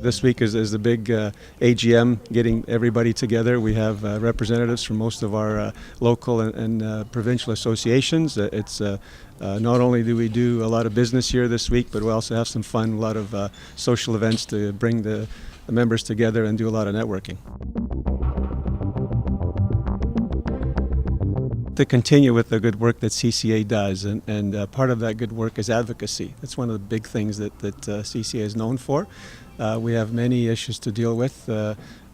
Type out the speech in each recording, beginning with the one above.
this week is the big AGM, getting everybody together. We have representatives from most of our local and provincial associations. It's not only do we do a lot of business here this week, but we also have some fun, a lot of social events to bring the members together and do a lot of networking. To continue with the good work that CCA does, and part of that good work is advocacy. That's one of the big things that CCA is known for. We have many issues to deal with,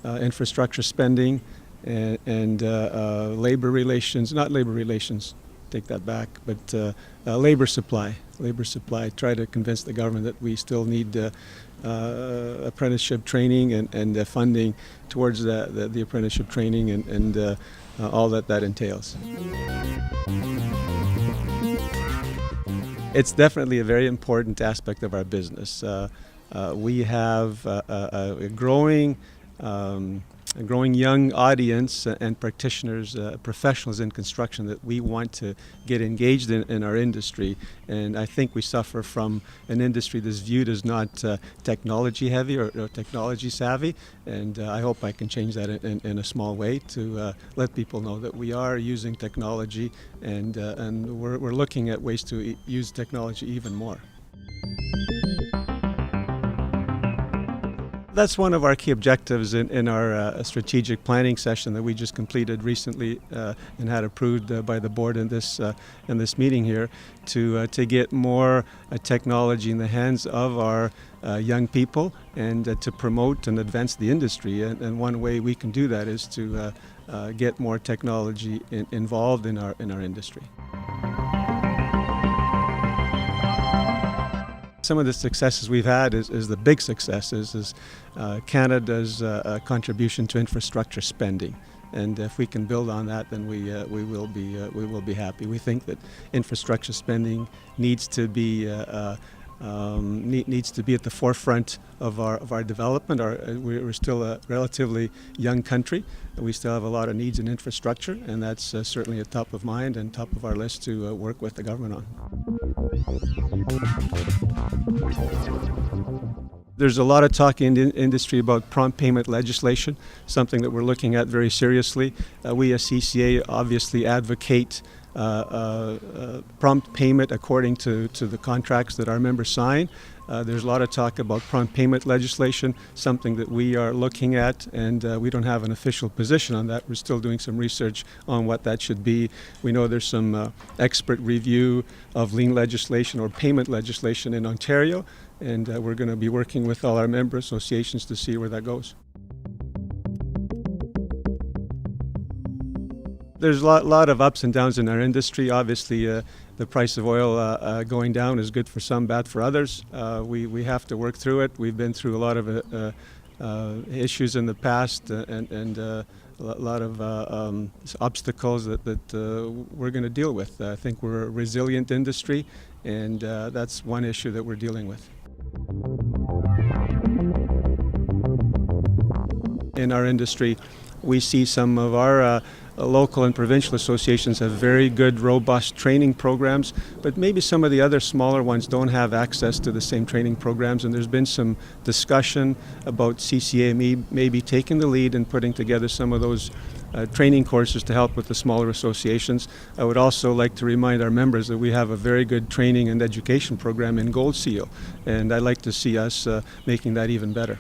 infrastructure spending and labor relations, not labor relations, take that back, but labor supply. Try to convince the government that we still need apprenticeship training and funding towards the apprenticeship training and all that entails. It's definitely a very important aspect of our business. We have a growing young audience and practitioners, professionals in construction that we want to get engaged in our industry. And I think we suffer from an industry that's viewed as not technology heavy or technology savvy. And I hope I can change that in a small way to let people know that we are using technology and we're looking at ways to use technology even more. That's one of our key objectives in our strategic planning session that we just completed recently and had approved by the board in this meeting here, to get more technology in the hands of our young people and to promote and advance the industry. And one way we can do that is to get more technology involved in our industry. Some of the successes we've had is the big successes is Canada's contribution to infrastructure spending, and if we can build on that, then we will be happy. We think that infrastructure spending needs to be at the forefront of our development. We're still a relatively young country. We still have a lot of needs in infrastructure, and that's certainly at top of mind and top of our list to work with the government on. There's a lot of talk in the industry about prompt payment legislation, something that we're looking at very seriously. We as CCA obviously advocate prompt payment according to the contracts that our members sign. There's a lot of talk about prompt payment legislation, something that we are looking at, and we don't have an official position on that. We're still doing some research on what that should be. We know there's some expert review of lien legislation or payment legislation in Ontario, and we're going to be working with all our member associations to see where that goes. There's a lot of ups and downs in our industry. Obviously, the price of oil going down is good for some, bad for others. We have to work through it. We've been through a lot of issues in the past and a lot of obstacles that we're going to deal with. I think we're a resilient industry, and that's one issue that we're dealing with. In our industry, we see some of our local and provincial associations have very good, robust training programs, but maybe some of the other smaller ones don't have access to the same training programs, and there's been some discussion about CCA maybe taking the lead and putting together some of those training courses to help with the smaller associations. I would also like to remind our members that we have a very good training and education program in Gold Seal, and I'd like to see us making that even better.